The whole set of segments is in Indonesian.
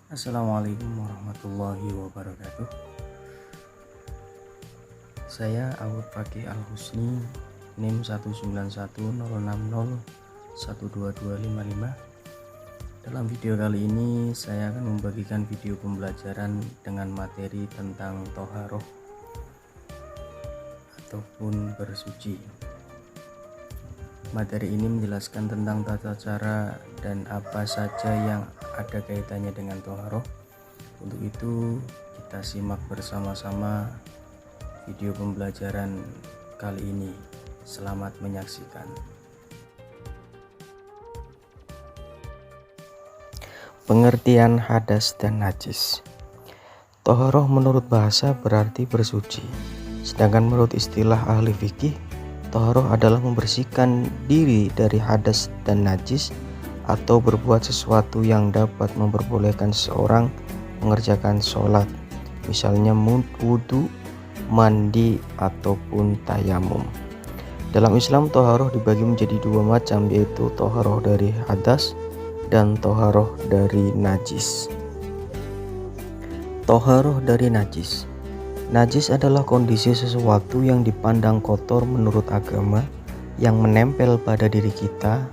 Assalamualaikum warahmatullahi wabarakatuh. Saya Awud Fakih Al-Husni, NIM 19106012255. Dalam video kali ini saya akan membagikan video pembelajaran dengan materi tentang toharoh ataupun bersuci. Materi ini menjelaskan tentang tata cara dan apa saja yang ada kaitannya dengan toharoh. Untuk itu kita simak bersama-sama video pembelajaran kali ini. Selamat menyaksikan. Pengertian hadas dan najis. Toharoh menurut bahasa berarti bersuci, sedangkan menurut istilah ahli fikih, toharoh adalah membersihkan diri dari hadas dan najis atau berbuat sesuatu yang dapat memperbolehkan seseorang mengerjakan sholat, misalnya wudhu, mandi, ataupun tayamum. Dalam Islam, toharoh dibagi menjadi dua macam, yaitu toharoh dari hadas dan toharoh dari najis. Toharoh dari najis. Najis adalah kondisi sesuatu yang dipandang kotor menurut agama, yang menempel pada diri kita,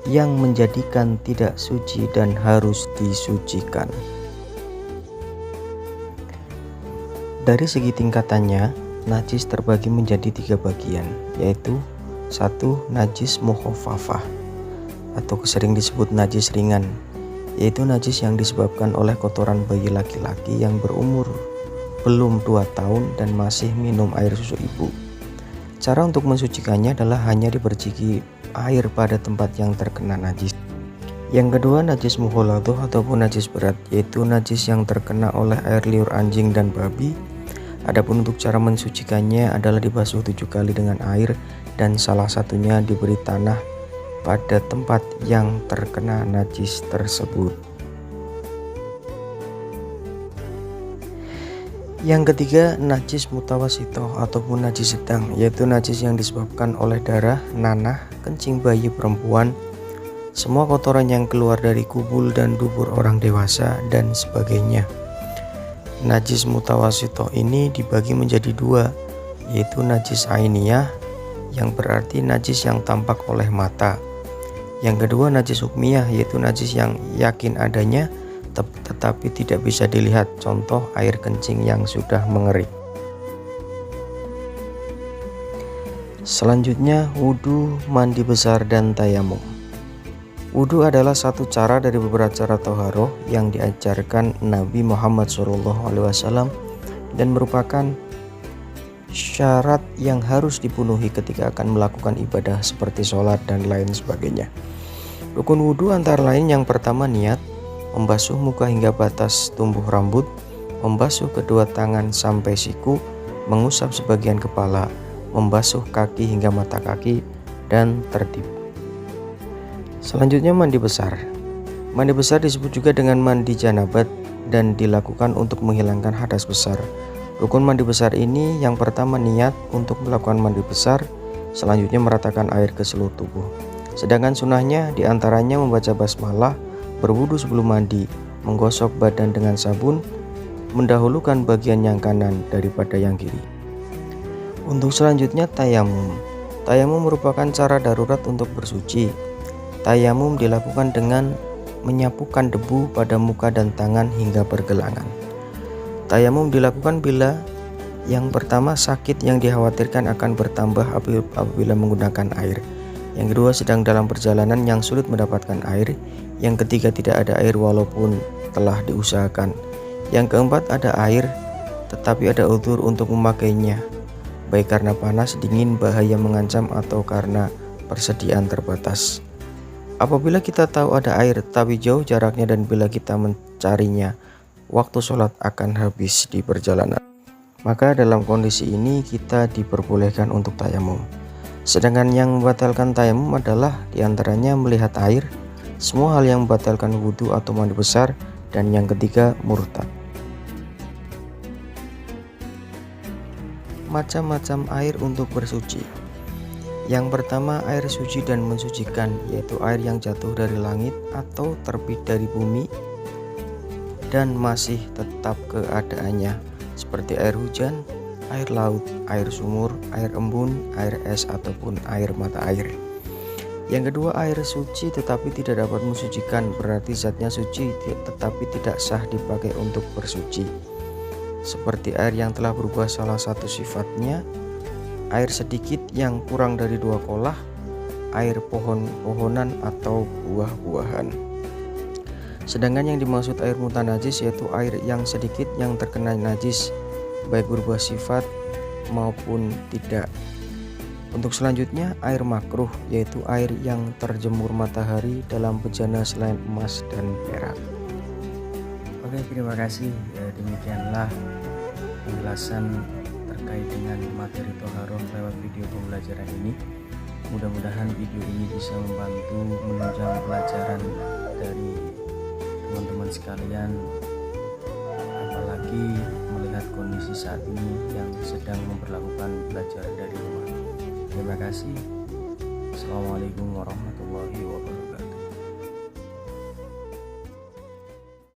yang menjadikan tidak suci dan harus disucikan. Dari segi tingkatannya, najis terbagi menjadi 3 bagian, yaitu 1. Najis mukhafafah atau sering disebut najis ringan, yaitu najis yang disebabkan oleh kotoran bayi laki-laki yang berumur belum 2 tahun dan masih minum air susu ibu. Cara untuk mensucikannya adalah hanya diperciki air pada tempat yang terkena najis. Yang kedua, najis mukhaladhah ataupun najis berat, yaitu najis yang terkena oleh air liur anjing dan babi. Adapun untuk cara mensucikannya adalah dibasuh 7 kali dengan air dan salah satunya diberi tanah pada tempat yang terkena najis tersebut. Yang ketiga, najis mutawasitoh ataupun najis sedang, yaitu najis yang disebabkan oleh darah, nanah, kencing bayi perempuan, semua kotoran yang keluar dari kubul dan dubur orang dewasa, dan sebagainya. Najis mutawasitoh ini dibagi menjadi 2, yaitu najis ainiyah, yang berarti najis yang tampak oleh mata. Yang kedua, najis hukmiyah, yaitu najis yang yakin adanya tetapi tidak bisa dilihat, contoh air kencing yang sudah mengering. Selanjutnya, wudhu, mandi besar, dan tayamum. Wudhu adalah satu cara dari beberapa cara toharoh yang diajarkan Nabi Muhammad SAW dan merupakan syarat yang harus dipenuhi ketika akan melakukan ibadah seperti sholat dan lain sebagainya. Rukun wudhu antara lain yang pertama niat, membasuh muka hingga batas tumbuh rambut, membasuh kedua tangan sampai siku, mengusap sebagian kepala, membasuh kaki hingga mata kaki, dan tertib. Selanjutnya, mandi besar. Mandi besar disebut juga dengan mandi janabat dan dilakukan untuk menghilangkan hadas besar. Rukun mandi besar ini yang pertama niat untuk melakukan mandi besar, selanjutnya meratakan air ke seluruh tubuh. Sedangkan sunahnya diantaranya membaca basmalah, berwudu sebelum mandi, menggosok badan dengan sabun, mendahulukan bagian yang kanan daripada yang kiri. Untuk selanjutnya, tayamum. Tayamum merupakan cara darurat untuk bersuci. Tayamum dilakukan dengan menyapukan debu pada muka dan tangan hingga pergelangan. Tayamum dilakukan bila yang pertama sakit yang dikhawatirkan akan bertambah apabila menggunakan air. Yang kedua, sedang dalam perjalanan yang sulit mendapatkan air. Yang ketiga, tidak ada air walaupun telah diusahakan. Yang keempat, ada air tetapi ada uzur untuk memakainya, baik karena panas, dingin, bahaya mengancam, atau karena persediaan terbatas. Apabila kita tahu ada air tapi jauh jaraknya dan bila kita mencarinya, waktu sholat akan habis di perjalanan, maka dalam kondisi ini kita diperbolehkan untuk tayamum. Sedangkan yang membatalkan tayamum adalah diantaranya melihat air, semua hal yang membatalkan wudhu atau mandi besar, dan yang ketiga murtad. Macam-macam air untuk bersuci. Yang pertama, air suci dan mensucikan, yaitu air yang jatuh dari langit atau terbit dari bumi. dan masih tetap keadaannya, seperti air hujan, air laut, air sumur, air embun, air es, ataupun air mata air. Yang kedua, air suci tetapi tidak dapat mensucikan, berarti zatnya suci tetapi tidak sah dipakai untuk bersuci. Seperti air yang telah berubah salah satu sifatnya, air sedikit yang kurang dari 2 kolah, air pohon-pohonan atau buah-buahan. Sedangkan yang dimaksud air muntah najis yaitu air yang sedikit yang terkena najis, baik berubah sifat maupun tidak. Untuk selanjutnya, air makruh yaitu air yang terjemur matahari dalam bejana selain emas dan perak. Oke, terima kasih. Demikianlah penjelasan terkait dengan materi Toharoh lewat video pembelajaran ini. Mudah-mudahan video ini bisa membantu menunjang pelajaran dari teman-teman sekalian, apalagi melihat kondisi saat ini yang sedang memperlakukan belajar dari rumah. Terima kasih. Assalamualaikum warahmatullahi wabarakatuh.